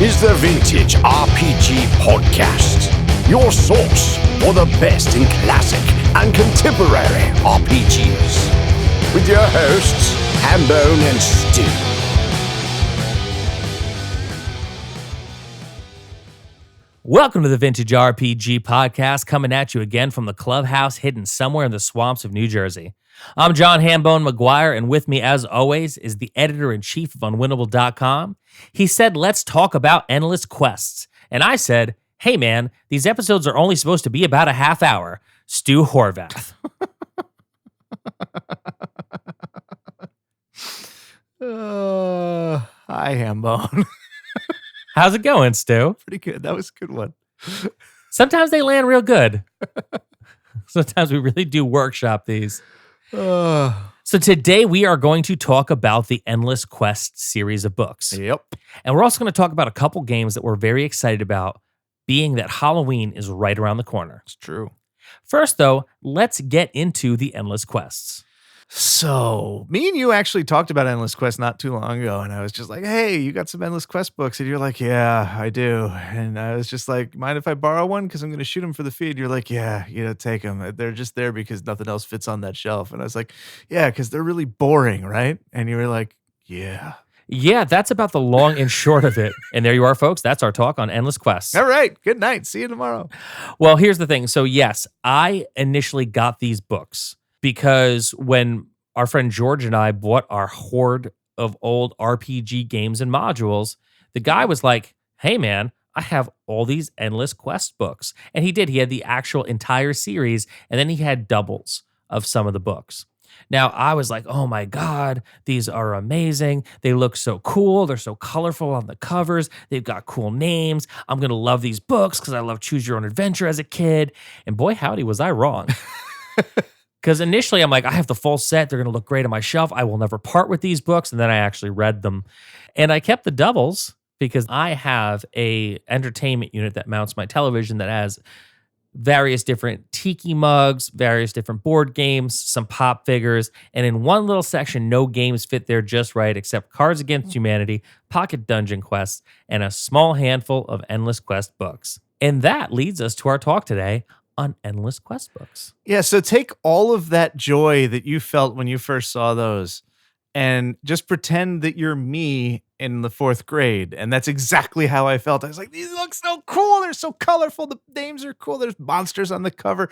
is the Vintage RPG Podcast, your source for the best in classic and contemporary RPGs. With your hosts, Hambone and Stu. Welcome to the Vintage RPG Podcast, coming at you again from the clubhouse hidden somewhere in the swamps of New Jersey. I'm John Hambone McGuire, and with me, as always, is the editor-in-chief of Unwinnable.com. He said, let's talk about endless quests. And I said, hey man, these episodes are only supposed to be about a half hour. Stu Horvath. Hi, Hambone. How's it going, Stu? Pretty good. That was a good one. Sometimes they land real good. Sometimes we really do workshop these. So today we are going to talk about the Endless Quest series of books. Yep. And we're also going to talk about a couple games that we're very excited about, being that Halloween is right around the corner. It's true. First, though, let's get into the Endless Quests. So, me and you actually talked about Endless Quest not too long ago, and I was just like, hey, you got some Endless Quest books? And you're like, yeah, I do. And I was just like, mind if I borrow one? Because I'm going to shoot them for the feed. You're like, yeah, take them. They're just there because nothing else fits on that shelf. And I was like, yeah, because they're really boring, right? And you were like, yeah. Yeah, that's about the long and short of it. And there you are, folks. That's our talk on Endless Quests. All right. Good night. See you tomorrow. Well, here's the thing. So, yes, I initially got these books because when our friend George and I bought our hoard of old RPG games and modules, the guy was like, hey, man, I have all these Endless Quest books. And he did. He had the actual entire series, and then he had doubles of some of the books. Now, I was like, oh my God, these are amazing. They look so cool. They're so colorful on the covers. They've got cool names. I'm going to love these books because I love Choose Your Own Adventure as a kid. And boy, howdy, was I wrong. Because initially I'm like, I have the full set. They're going to look great on my shelf. I will never part with these books. And then I actually read them. And I kept the doubles because I have a entertainment unit that mounts my television that has various different tiki mugs, various different board games, some pop figures. And in one little section, no games fit there just right except Cards Against Humanity, Pocket Dungeon Quests, and a small handful of Endless Quest books. And that leads us to our talk today on Endless Quest books. Yeah, so take all of that joy that you felt when you first saw those and just pretend that you're me in the 4th grade. And that's exactly how I felt. I was like, these look so cool. They're so colorful. The names are cool. There's monsters on the cover.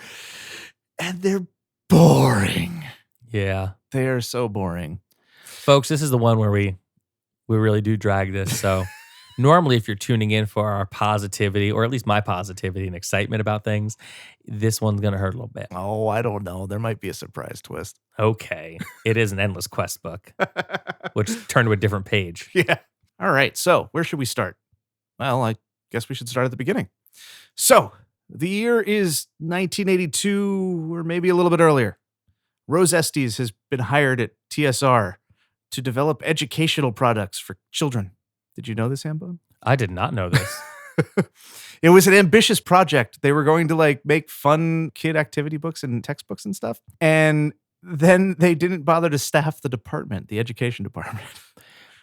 And they're boring. Yeah. They are so boring. Folks, this is the one where we really do drag this. So normally if you're tuning in for our positivity, or at least my positivity and excitement about things, this one's going to hurt a little bit. Oh, I don't know. There might be a surprise twist. Okay. It is an Endless Quest book, which turned to a different page. Yeah. All right. So where should we start? Well, I guess we should start at the beginning. So the year is 1982, or maybe a little bit earlier. Rose Estes has been hired at TSR to develop educational products for children. Did you know this, Hambone? I did not know this. It was an ambitious project. They were going to make fun kid activity books and textbooks and stuff. And then they didn't bother to staff the department, the education department.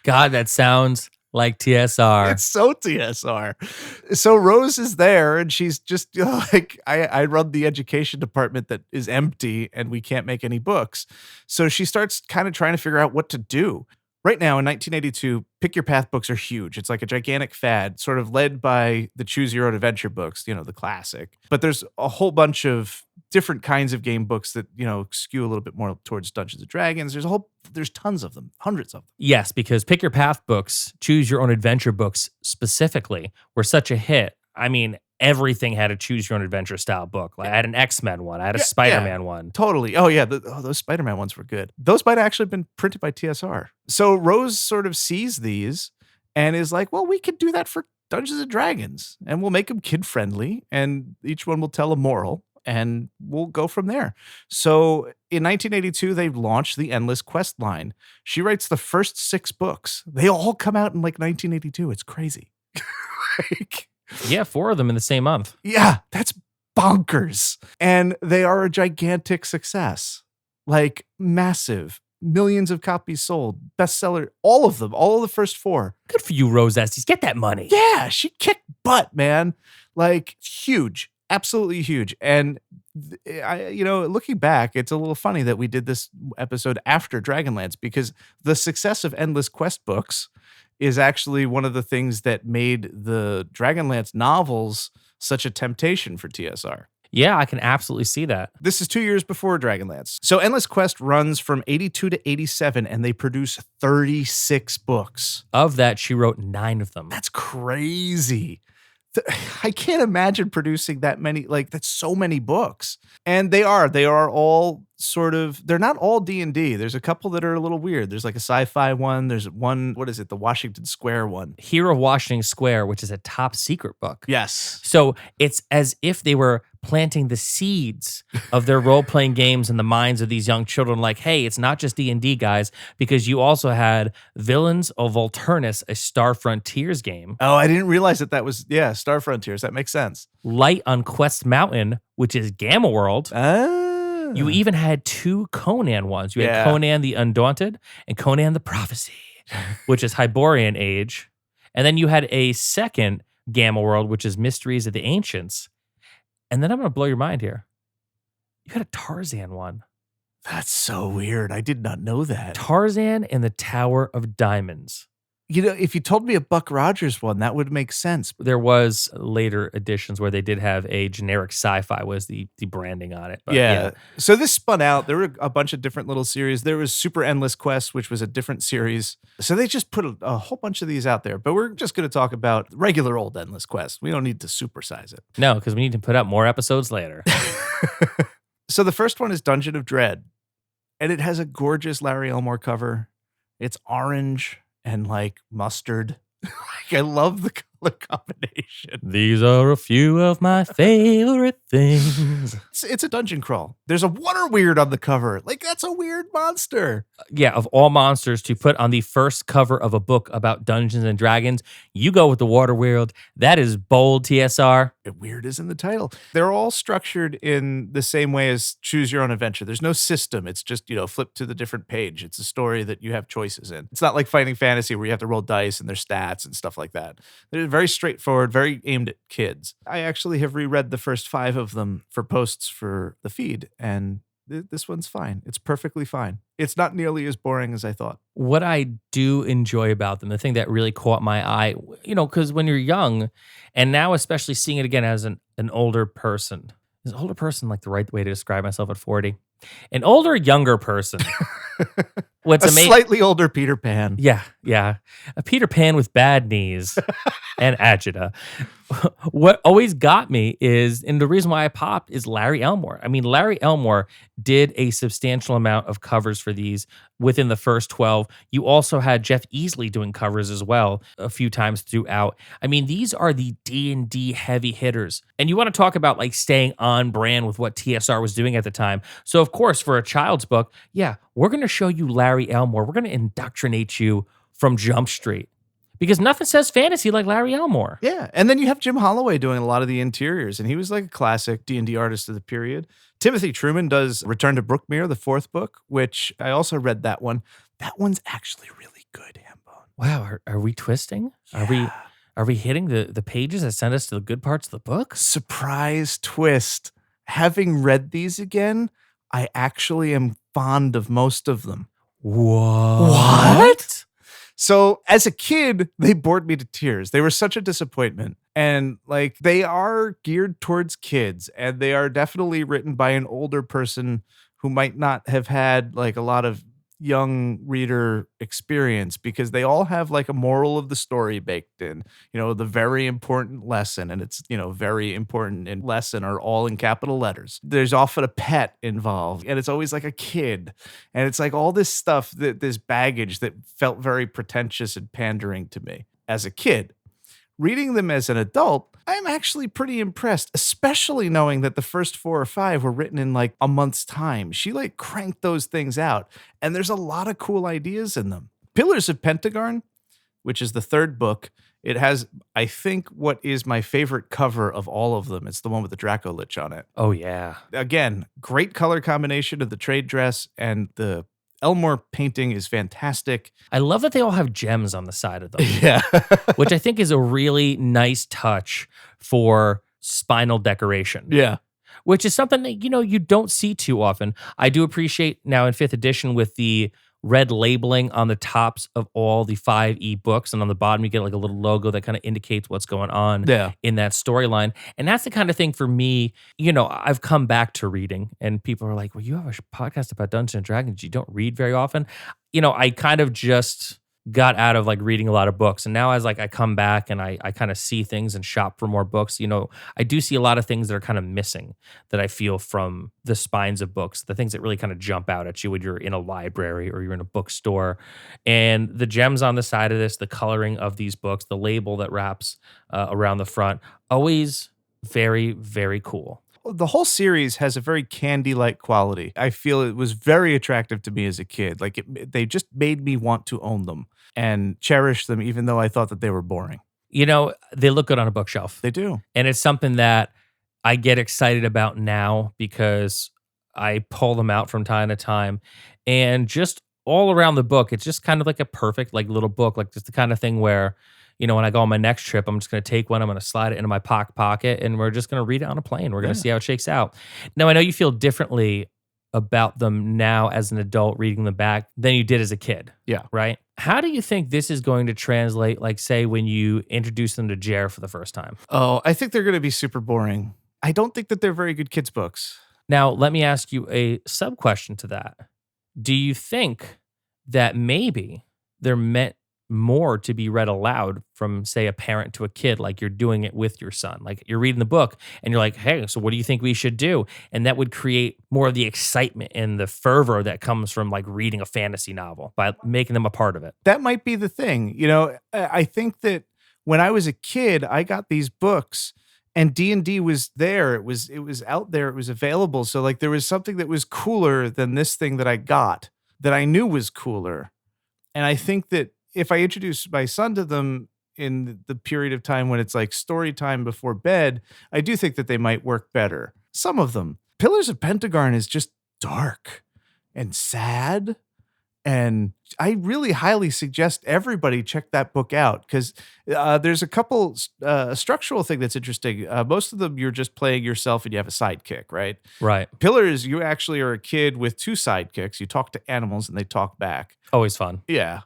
God, that sounds like TSR. It's so TSR. So Rose is there and she's just like, I run the education department that is empty and we can't make any books. So she starts kind of trying to figure out what to do. Right now in 1982, Pick Your Path books are huge. It's like a gigantic fad, sort of led by the Choose Your Own Adventure books, the classic. But there's a whole bunch of different kinds of game books that, skew a little bit more towards Dungeons and Dragons. There's tons of them, hundreds of them. Yes, because Pick Your Path books, Choose Your Own Adventure books specifically, were such a hit. I mean, everything had a Choose Your Own Adventure style book. Like I had an X-Men one. I had a Spider-Man one. Totally. Oh, yeah. Those Spider-Man ones were good. Those might have actually been printed by TSR. So Rose sort of sees these and is like, well, we could do that for Dungeons and Dragons. And we'll make them kid-friendly. And each one will tell a moral. And we'll go from there. So in 1982, they launched the Endless Quest line. She writes the first 6 books. They all come out in 1982. It's crazy. Yeah, 4 of them in the same month. Yeah, that's bonkers. And they are a gigantic success. Massive. millions of copies sold, bestseller, all of them, all of the first 4. Good for you, Rose Estes. Get that money. Yeah, she kicked butt, man. Like huge, absolutely huge. And looking back, it's a little funny that we did this episode after Dragonlance because the success of Endless Quest books is actually one of the things that made the Dragonlance novels such a temptation for TSR. Yeah, I can absolutely see that. This is 2 years before Dragonlance. So Endless Quest runs from 82 to 87, and they produce 36 books. Of that, she wrote 9 of them. That's crazy. I can't imagine producing that many, like that's so many books. And they are all sort of, they're not all D&D. There's a couple that are a little weird. There's like a sci-fi one. There's one, what is it? The Washington Square one. Hero of Washington Square, which is a top secret book. Yes. So it's as if they were planting the seeds of their role-playing games in the minds of these young children. Like, hey, it's not just D&D, guys, because you also had Villains of Volturnus, a Star Frontiers game. Oh, I didn't realize that was, Star Frontiers. That makes sense. Light on Quest Mountain, which is Gamma World. Ah. You even had 2 Conan ones. You had Conan the Undaunted and Conan the Prophecy, which is Hyborian Age. And then you had a second Gamma World, which is Mysteries of the Ancients. And then I'm going to blow your mind here. You had a Tarzan one. That's so weird. I did not know that. Tarzan and the Tower of Diamonds. You know, if you told me a Buck Rogers one, that would make sense. There was later editions where they did have a generic sci-fi was the branding on it. But yeah. So this spun out. There were a bunch of different little series. There was Super Endless Quest, which was a different series. So they just put a whole bunch of these out there. But we're just going to talk about regular old Endless Quest. We don't need to supersize it. No, because we need to put out more episodes later. So the first one is Dungeon of Dread. And it has a gorgeous Larry Elmore cover. It's orange and like mustard. I love the color combination. These are a few of my favorite things. It's a dungeon crawl. There's a water weird on the cover. Like, that's a weird monster. Yeah, of all monsters to put on the first cover of a book about Dungeons and Dragons, you go with the water weird. That is bold, TSR. Weird is in the title. They're all structured in the same way as Choose Your Own Adventure. There's no system. It's just, flip to the different page. It's a story that you have choices in. It's not like Fighting Fantasy where you have to roll dice and there's stats and stuff like that. They're very straightforward, very aimed at kids. I actually have reread the first 5 of them for posts for the feed, and this one's fine. It's perfectly fine. It's not nearly as boring as I thought. What I do enjoy about them, the thing that really caught my eye, because when you're young, and now especially seeing it again as an older person, is older person like the right way to describe myself at 40? An older, younger person. What's a slightly older Peter Pan. Yeah. A Peter Pan with bad knees and agita. What always got me is, and the reason why I popped is Larry Elmore. I mean, Larry Elmore did a substantial amount of covers for these within the first 12. You also had Jeff Easley doing covers as well a few times throughout. I mean, these are the D&D heavy hitters. And you want to talk about like staying on brand with what TSR was doing at the time. So of course, for a child's book, we're going to show you Larry Elmore. We're going to indoctrinate you from Jump Street. Because nothing says fantasy like Larry Elmore. Yeah, and then you have Jim Holloway doing a lot of the interiors, and he was like a classic D&D artist of the period. Timothy Truman does Return to Brookmere, the 4th book, which I also read that one. That one's actually really good, Hambone. Wow, are we twisting? Yeah. Are we hitting the pages that send us to the good parts of the book? Surprise twist. Having read these again, I actually am fond of most of them. What? So as a kid, they bored me to tears. They were such a disappointment. And like, they are geared towards kids, and they are definitely written by an older person who might not have had like a lot of young reader experience, because they all have like a moral of the story baked in, the very important lesson. And it's, very important and lesson are all in capital letters. There's often a pet involved, and it's always like a kid. And it's like all this stuff, this baggage that felt very pretentious and pandering to me as a kid. Reading them as an adult, I'm actually pretty impressed, especially knowing that the first 4 or 5 were written in like a month's time. She like cranked those things out, and there's a lot of cool ideas in them. Pillars of Pentagarn, which is the 3rd book, it has, I think, what is my favorite cover of all of them. It's the one with the Draco Lich on it. Oh, yeah. Again, great color combination of the trade dress and the Elmore painting is fantastic. I love that they all have gems on the side of them. Yeah. Which I think is a really nice touch for spinal decoration. Yeah. Which is something that, you don't see too often. I do appreciate now in 5th edition with the red labeling on the tops of all the 5e books, and on the bottom you get like a little logo that kind of indicates what's going on in that storyline. And that's the kind of thing for me, I've come back to reading, and people are like, well, you have a podcast about Dungeons and Dragons, you don't read very often. I kind of just got out of like reading a lot of books, and now as like I come back and I kind of see things and shop for more books, I do see a lot of things that are kind of missing that I feel from the spines of books, the things that really kind of jump out at you when you're in a library or you're in a bookstore. And the gems on the side of this, the coloring of these books, the label that wraps around the front, always very, very cool. The whole series has a very candy-like quality. I feel it was very attractive to me as a kid. Like they just made me want to own them and cherish them, even though I thought that they were boring. They look good on a bookshelf. They do. And it's something that I get excited about now because I pull them out from time to time. And just all around the book, it's just kind of like a perfect like little book, like just the kind of thing where, when I go on my next trip, I'm just going to take one, I'm going to slide it into my pocket, and we're just going to read it on a plane. We're going to see how it shakes out. Now, I know you feel differently about them now as an adult reading them back than you did as a kid. Yeah. Right? How do you think this is going to translate, like, say, when you introduce them to Jer for the first time? Oh, I think they're going to be super boring. I don't think that they're very good kids' books. Now, let me ask you a sub-question to that. Do you think that maybe they're meant more to be read aloud from, say, a parent to a kid, like you're doing it with your son? Like you're reading the book and you're like, hey, so what do you think we should do? And that would create more of the excitement and the fervor that comes from like reading a fantasy novel by making them a part of it. That might be the thing. I think that when I was a kid, I got these books and D&D was there. It was out there. It was available. So like there was something that was cooler than this thing that I got that I knew was cooler. And I think that if I introduce my son to them in the period of time when it's like story time before bed, I do think that they might work better. Some of them. Pillars of Pentagarn is just dark and sad. And I really highly suggest everybody check that book out because there's a couple structural thing that's interesting. Most of them, you're just playing yourself and you have a sidekick, right? Right. Pillars, you actually are a kid with two sidekicks. You talk to animals and they talk back. Always fun. Yeah.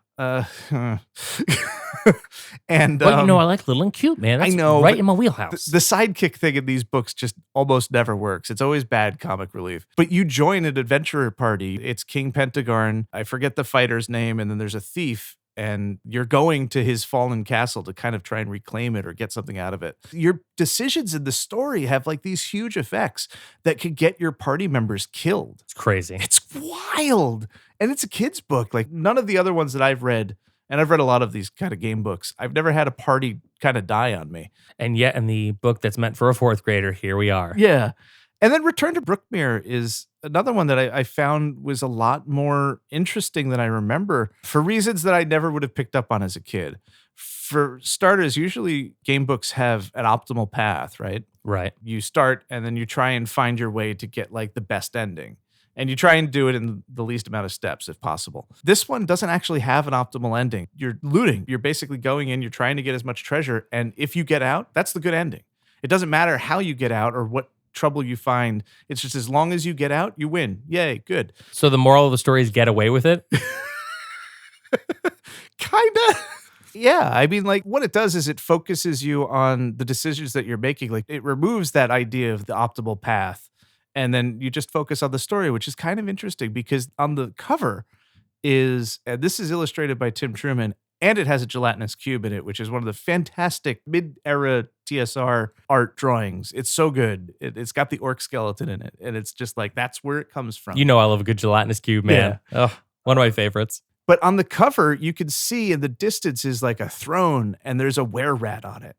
And I like little and cute, man. That's I know, right in my wheelhouse. The sidekick thing in these books just almost never works. It's always bad comic relief. But you join an adventurer party. It's King Pentagarn. I forget the fighter's name, and then there's a thief. And you're going to his fallen castle to kind of try and reclaim it or get something out of it. Your decisions in the story have like these huge effects that could get your party members killed. It's crazy. It's wild. And it's a kid's book. Like none of the other ones that I've read, and I've read a lot of these kind of game books, I've never had a party kind of die on me. And yet in the book that's meant for a 4th grader, here we are. Yeah. And then Return to Brookmere is another one that I found was a lot more interesting than I remember for reasons that I never would have picked up on as a kid. For starters, usually game books have an optimal path, right? Right. You start and then you try and find your way to get like the best ending. And you try and do it in the least amount of steps if possible. This one doesn't actually have an optimal ending. You're looting. You're basically going in, you're trying to get as much treasure. And if you get out, that's the good ending. It doesn't matter how you get out or what trouble you find. It's just as long as you get out, you win. Yay, good. So the moral of the story is get away with it? Kinda. Yeah, I mean, like, what it does is it focuses you on the decisions that you're making. Like, it removes that idea of the optimal path, and then you just focus on the story, which is kind of interesting because on the cover is, and this is illustrated by Tim Truman, and it has a gelatinous cube in it, which is one of the fantastic mid-era TSR art drawings. It's so good. It's got the orc skeleton in it, and it's just like, that's where it comes from. You know I love a good gelatinous cube, man. Yeah. Oh, one of my favorites. But on the cover, you can see in the distance is like a throne, and there's a were-rat on it.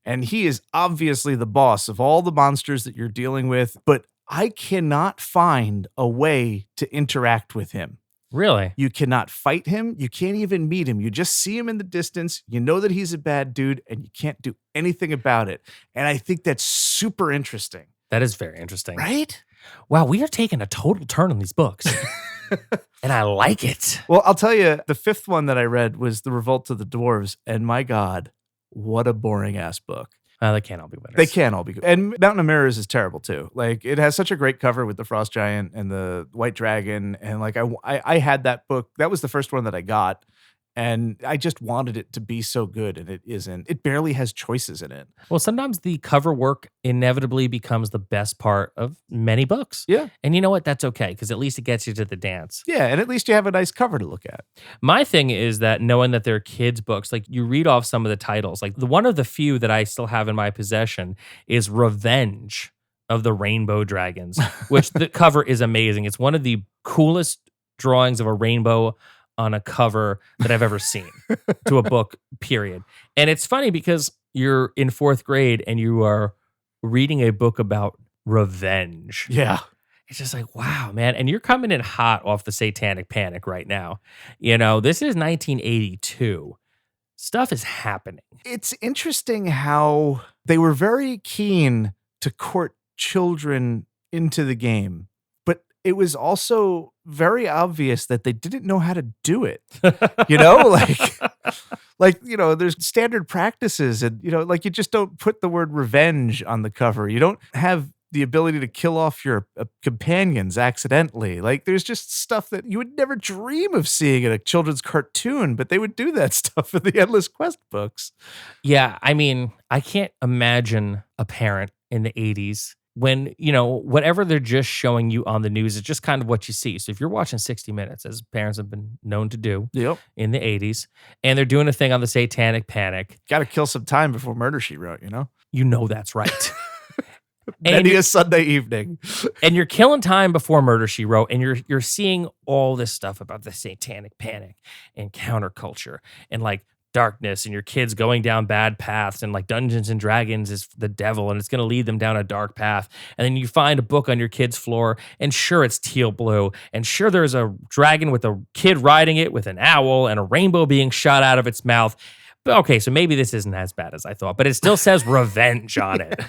And he is obviously the boss of all the monsters that you're dealing with, but I cannot find a way to interact with him. Really? You cannot fight him. You can't even meet him. You just see him in the distance. You know that he's a bad dude, and you can't do anything about it. And I think that's super interesting. That is very interesting. Right? Wow, we are taking a total turn on these books. And I like it. Well, I'll tell you, the fifth one that I read was The Revolt of the Dwarves, and my God, what a boring ass book. They can't all be winners. They can't all be good. And Mountain of Mirrors is terrible too. Like, it has such a great cover with the Frost Giant and the White Dragon. And like, I had that book. That was the first one that I got. And I just wanted it to be so good, and it isn't. It barely has choices in it. Well, sometimes the cover work inevitably becomes the best part of many books. Yeah. And you know what? That's okay, because at least it gets you to the dance. Yeah, and at least you have a nice cover to look at. My thing is that knowing that they're kids' books, like you read off some of the titles, like the one of the few that I still have in my possession is Revenge of the Rainbow Dragons, which the cover is amazing. It's one of the coolest drawings of a rainbow on a cover that I've ever seen to a book, period. And it's funny because you're in fourth grade and you are reading a book about revenge. Yeah. It's just like, wow, man. And you're coming in hot off the Satanic Panic right now. You know, this is 1982. Stuff is happening. It's interesting how they were very keen to court children into the game, but it was also very obvious that they didn't know how to do it. You know, like, you know, there's standard practices and, you know, like you just don't put the word revenge on the cover. You don't have the ability to kill off your companions accidentally. Like, there's just stuff that you would never dream of seeing in a children's cartoon, but they would do that stuff in the Endless Quest books. Yeah, I mean, I can't imagine a parent in the 80s when, you know, whatever they're just showing you on the news is just kind of what you see. So if you're watching 60 Minutes, as parents have been known to do in the 80s, and they're doing a thing on the Satanic Panic. Got to kill some time before Murder, She Wrote, you know? You know that's right. Many a Sunday evening. And you're killing time before Murder, She Wrote, and you're seeing all this stuff about the Satanic Panic and counterculture and like darkness and your kids going down bad paths and like Dungeons and Dragons is the devil and it's going to lead them down a dark path. And then you find a book on your kid's floor and sure it's teal blue and sure there's a dragon with a kid riding it with an owl and a rainbow being shot out of its mouth. But okay, so maybe this isn't as bad as I thought, but it still says revenge on it.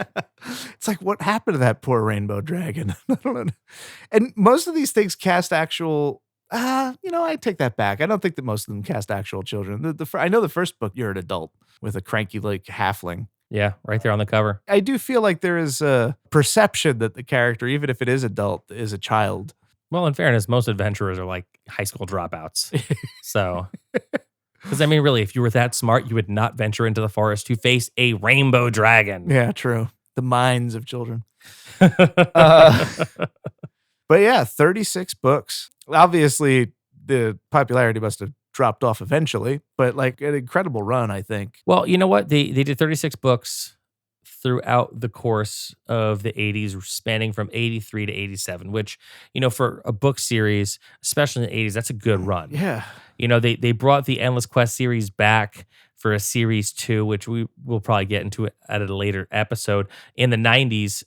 It's like, what happened to that poor rainbow dragon? I don't know. And most of these things cast actual you know, I take that back. I don't think that most of them cast actual children. I know the first book, you're an adult with a cranky like halfling. Yeah, right there on the cover. I do feel like there is a perception that the character, even if it is adult, is a child. Well, in fairness, most adventurers are like high school dropouts. So, because I mean, really, if you were that smart, you would not venture into the forest to face a rainbow dragon. Yeah, true. The minds of children. But yeah, 36 books. Obviously, the popularity must have dropped off eventually, but like an incredible run, I think. Well, you know what? They did 36 books throughout the course of the 80s, spanning from 83 to 87, which, you know, for a book series, especially in the 80s, that's a good run. Yeah. You know, they brought the Endless Quest series back for a series 2, which we will probably get into at a later episode, in the 90s,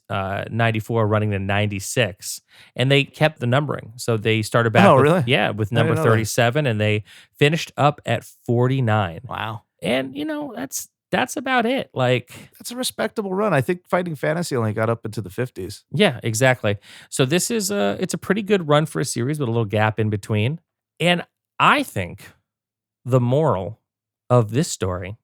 94 running to 96. And they kept the numbering. So they started back with number 37 and they finished up at 49. Wow. And, you know, that's about it. Like, that's a respectable run. I think Fighting Fantasy only got up into the 50s. Yeah, exactly. So this is it's a pretty good run for a series with a little gap in between. And I think the moral of this story,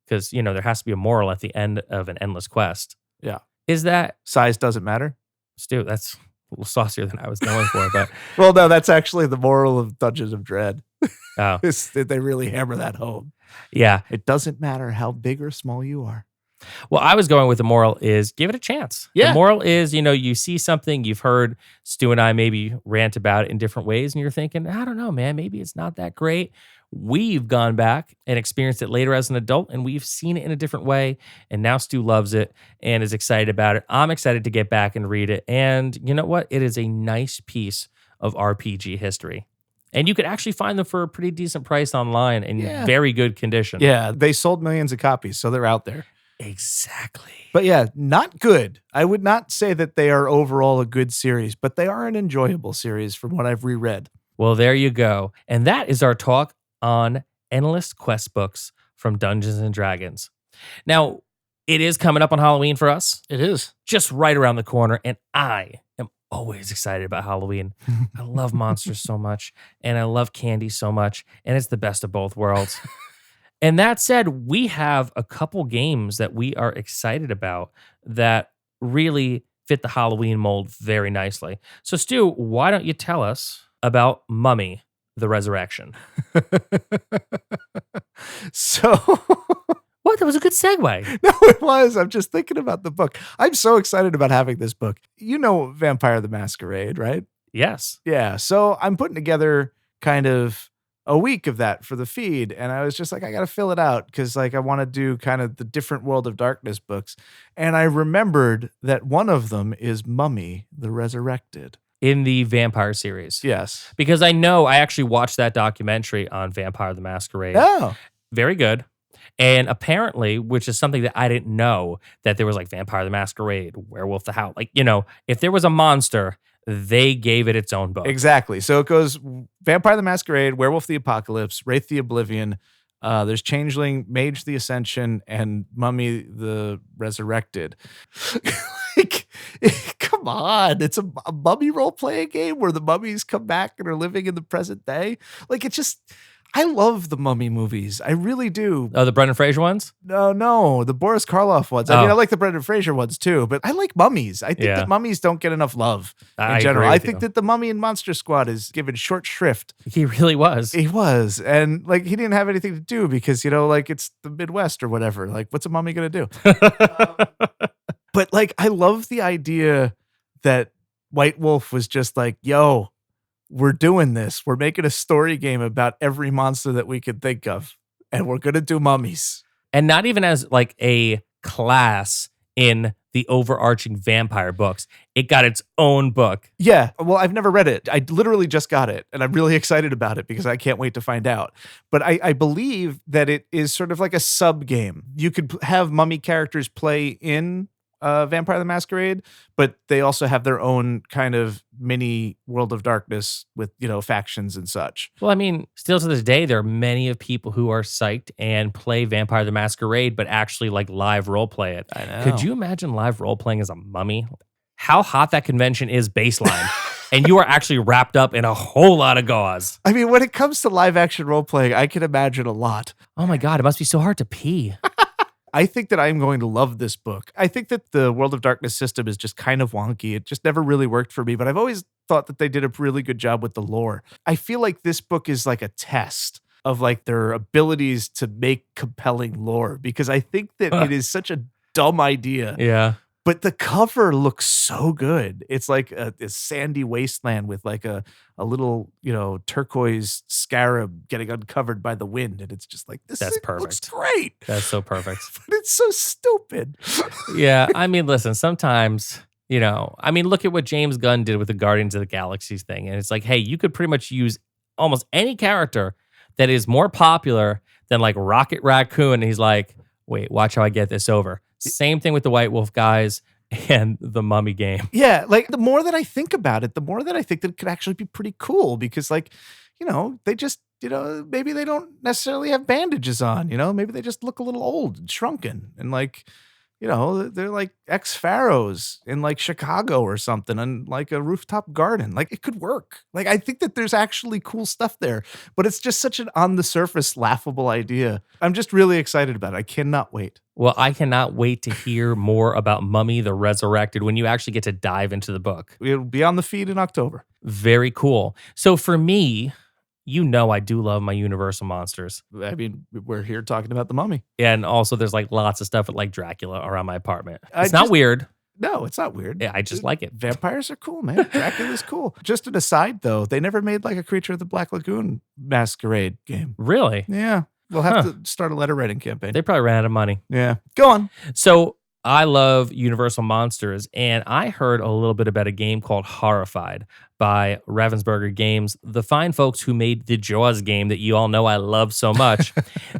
because, you know, there has to be a moral at the end of an Endless Quest. Yeah. Is that size doesn't matter? Stu, that's a little saucier than I was going for, but well, no, that's actually the moral of Dungeons of Dread. Oh. They really hammer that home. Yeah. It doesn't matter how big or small you are. Well, I was going with the moral is give it a chance. Yeah. The moral is, you know, you see something, you've heard Stu and I maybe rant about it in different ways, and you're thinking, I don't know, man, maybe it's not that great. We've gone back and experienced it later as an adult, and we've seen it in a different way. And now Stu loves it and is excited about it. I'm excited to get back and read it. And you know what? It is a nice piece of RPG history. And you could actually find them for a pretty decent price online in very good condition. Yeah, they sold millions of copies, so they're out there. Exactly. But yeah, not good. I would not say that they are overall a good series, but they are an enjoyable series from what I've reread. Well, there you go. And that is our talk on Endless Quest books from Dungeons and Dragons. Now, it is coming up on Halloween for us. It is. Just right around the corner, and I am always excited about Halloween. I love monsters so much, and I love candy so much, and it's the best of both worlds. And that said, we have a couple games that we are excited about that really fit the Halloween mold very nicely. So, Stu, why don't you tell us about Mummy, the Resurrection? So What? That was a good segue. no, it was. I'm just thinking about the book. I'm so excited about having this book. You know Vampire the Masquerade, right? Yes. Yeah. So I'm putting together kind of a week of that for the feed. And I was just like, I got to fill it out because like I want to do kind of the different World of Darkness books. And I remembered that one of them is Mummy the Resurrected. In the Vampire series. Yes. Because I know I actually watched that documentary on Vampire the Masquerade. Oh. Very good. And apparently, which is something that I didn't know, that there was like Vampire the Masquerade, Werewolf the Howl. Like, you know, if there was a monster, they gave it its own book. Exactly. So it goes Vampire the Masquerade, Werewolf the Apocalypse, Wraith the Oblivion. There's Changeling, Mage the Ascension, and Mummy the Resurrected. Like, come on. It's a mummy role-playing game where the mummies come back and are living in the present day. Like, it's just... I love the Mummy movies. I really do. Oh, the Brendan Fraser ones? No, the Boris Karloff ones. I mean, I like the Brendan Fraser ones too, but I like mummies. I think that mummies don't get enough love in general. I think that the Mummy in Monster Squad is given short shrift. He really was. He was. And like, he didn't have anything to do because, you know, like it's the Midwest or whatever. Like, what's a mummy going to do? But like, I love the idea that White Wolf was just like, yo, we're doing this. We're making a story game about every monster that we could think of. And we're going to do mummies. And not even as like a class in the overarching vampire books. It got its own book. Yeah. Well, I've never read it. I literally just got it. And I'm really excited about it because I can't wait to find out. But I believe that it is sort of like a sub game. You could have mummy characters play in Vampire the Masquerade, but they also have their own kind of mini World of Darkness with, you know, factions and such. Well, I mean, still to this day, there are many of people who are psyched and play Vampire the Masquerade, but actually like live role play it. I know. Could you imagine live role playing as a mummy? How hot that convention is baseline. And you are actually wrapped up in a whole lot of gauze. I mean, when it comes to live action role playing, I can imagine a lot. Oh my God, it must be so hard to pee. I think that I'm going to love this book. I think that the World of Darkness system is just kind of wonky. It just never really worked for me, but I've always thought that they did a really good job with the lore. I feel like this book is like a test of like their abilities to make compelling lore because I think that it is such a dumb idea. Yeah. But the cover looks so good. It's like a sandy wasteland with like a little, you know, turquoise scarab getting uncovered by the wind. And it's just like, this looks great. That's so perfect. But it's so stupid. Yeah. I mean, listen, sometimes, you know, I mean, look at what James Gunn did with the Guardians of the Galaxies thing. And it's like, hey, you could pretty much use almost any character that is more popular than like Rocket Raccoon. And he's like, wait, watch how I get this over. Same thing with the White Wolf guys and the Mummy game. Yeah, like the more that I think about it, the more that I think that it could actually be pretty cool because like, you know, they just, you know, maybe they don't necessarily have bandages on, you know, maybe they just look a little old and shrunken and like, you know, they're like ex-pharaohs in like Chicago or something and like a rooftop garden. Like it could work. Like I think that there's actually cool stuff there, but it's just such an on the surface laughable idea. I'm just really excited about it. I cannot wait. Well, I cannot wait to hear more about Mummy the Resurrected when you actually get to dive into the book. It'll be on the feed in October. Very cool. So for me, you know I do love my Universal monsters. I mean, we're here talking about the Mummy. And also there's like lots of stuff with like Dracula around my apartment. It's not not weird. No, it's not weird. Yeah, I just like it. Vampires are cool, man. Dracula's cool. Just an aside, though, they never made like a Creature of the Black Lagoon Masquerade game. Really? Yeah. We'll have to start a letter writing campaign. They probably ran out of money. Yeah. Go on. So I love Universal Monsters, and I heard a little bit about a game called Horrified by Ravensburger Games, the fine folks who made the Jaws game that you all know I love so much.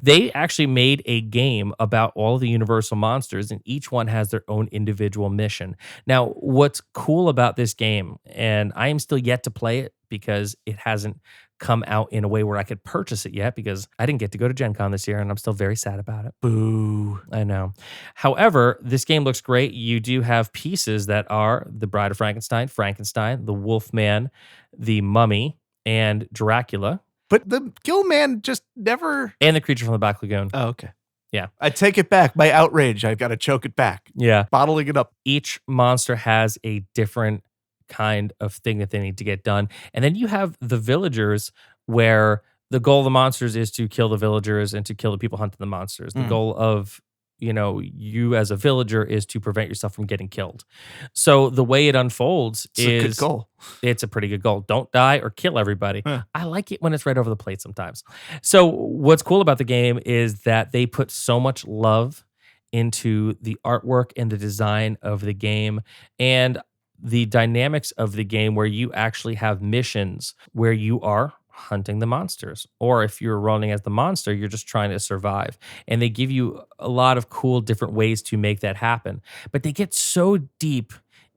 They actually made a game about all the Universal monsters, and each one has their own individual mission. Now, what's cool about this game, and I am still yet to play it because it hasn't come out in a way where I could purchase it yet because I didn't get to go to Gen Con this year and I'm still very sad about it. Boo. I know. However, this game looks great. You do have pieces that are the Bride of Frankenstein, the Wolfman, the Mummy, and Dracula. But the Gill Man just never... And the Creature from the Black Lagoon. Oh, okay. Yeah. I take it back. My outrage. I've got to choke it back. Yeah. Bottling it up. Each monster has a different kind of thing that they need to get done. And then you have the villagers where the goal of the monsters is to kill the villagers and to kill the people hunting the monsters. The goal of, you as a villager is to prevent yourself from getting killed. So the way it unfolds It's a good goal. It's a pretty good goal. Don't die or kill everybody. I like it when it's right over the plate sometimes. So what's cool about the game is that they put so much love into the artwork and the design of the game and the dynamics of the game where you actually have missions where you are hunting the monsters, or if you're running as the monster, you're just trying to survive. And they give you a lot of cool different ways to make that happen. But they get so deep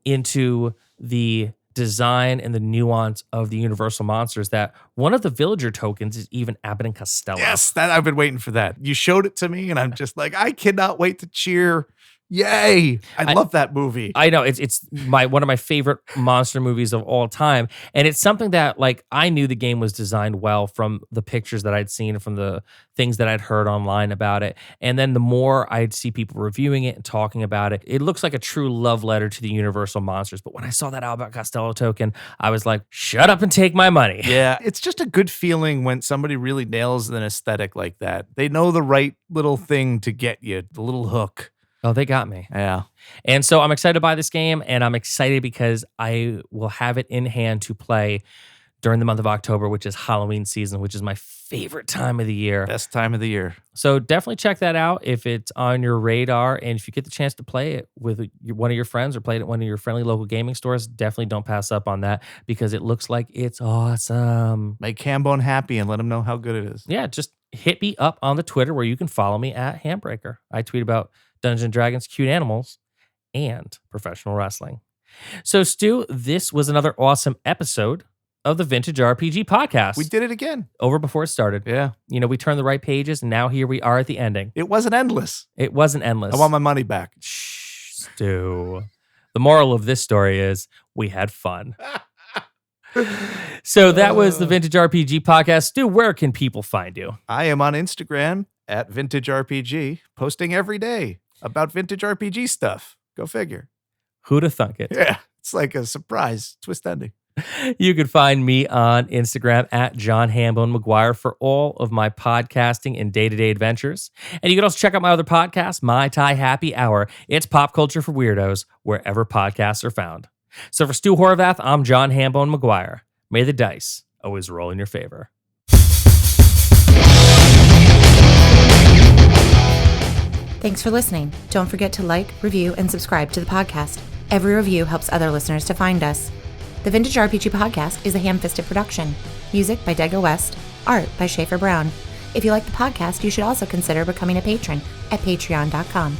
into the design and the nuance of the universal monsters that one of the villager tokens is even Abbott and Costello. Yes, I've been waiting for that. You showed it to me and I'm just like, I cannot wait to cheer. Yay. I love that movie. I know it's one of my favorite monster movies of all time. And it's something that I knew the game was designed well from the pictures that I'd seen, from the things that I'd heard online about it. And then the more I'd see people reviewing it and talking about it, it looks like a true love letter to the Universal monsters. But when I saw that Abbott Costello token, I was like, shut up and take my money. Yeah. It's just a good feeling when somebody really nails an aesthetic like that. They know the right little thing to get you, the little hook. Oh, they got me. Yeah. And so I'm excited to buy this game, and I'm excited because I will have it in hand to play during the month of October, which is Halloween season, which is my favorite time of the year. Best time of the year. So definitely check that out if it's on your radar. And if you get the chance to play it with one of your friends or play it at one of your friendly local gaming stores, definitely don't pass up on that because it looks like it's awesome. Make Hambone happy and let him know how good it is. Yeah, just hit me up on the Twitter where you can follow me at Handbreaker. I tweet about Dungeons and Dragons, cute animals, and professional wrestling. So, Stu, this was another awesome episode of the Vintage RPG podcast. We did it again. Over before it started. Yeah. We turned the right pages, and now here we are at the ending. It wasn't endless. It wasn't endless. I want my money back. Shh, Stu. The moral of this story is we had fun. So that was the Vintage RPG podcast. Stu, where can people find you? I am on Instagram at Vintage RPG, posting every day about Vintage RPG stuff. Go figure. Who'da thunk it? Yeah, it's like a surprise twist ending. You can find me on Instagram at John Hambone McGuire for all of my podcasting and day-to-day adventures. And you can also check out my other podcast, My Thai Happy Hour. It's pop culture for weirdos wherever podcasts are found. So for Stu Horvath, I'm John Hambone McGuire. May the dice always roll in your favor. Thanks for listening. Don't forget to like, review, and subscribe to the podcast. Every review helps other listeners to find us. The Vintage RPG Podcast is a ham-fisted production. Music by Dego West. Art by Schaefer Brown. If you like the podcast, you should also consider becoming a patron at patreon.com.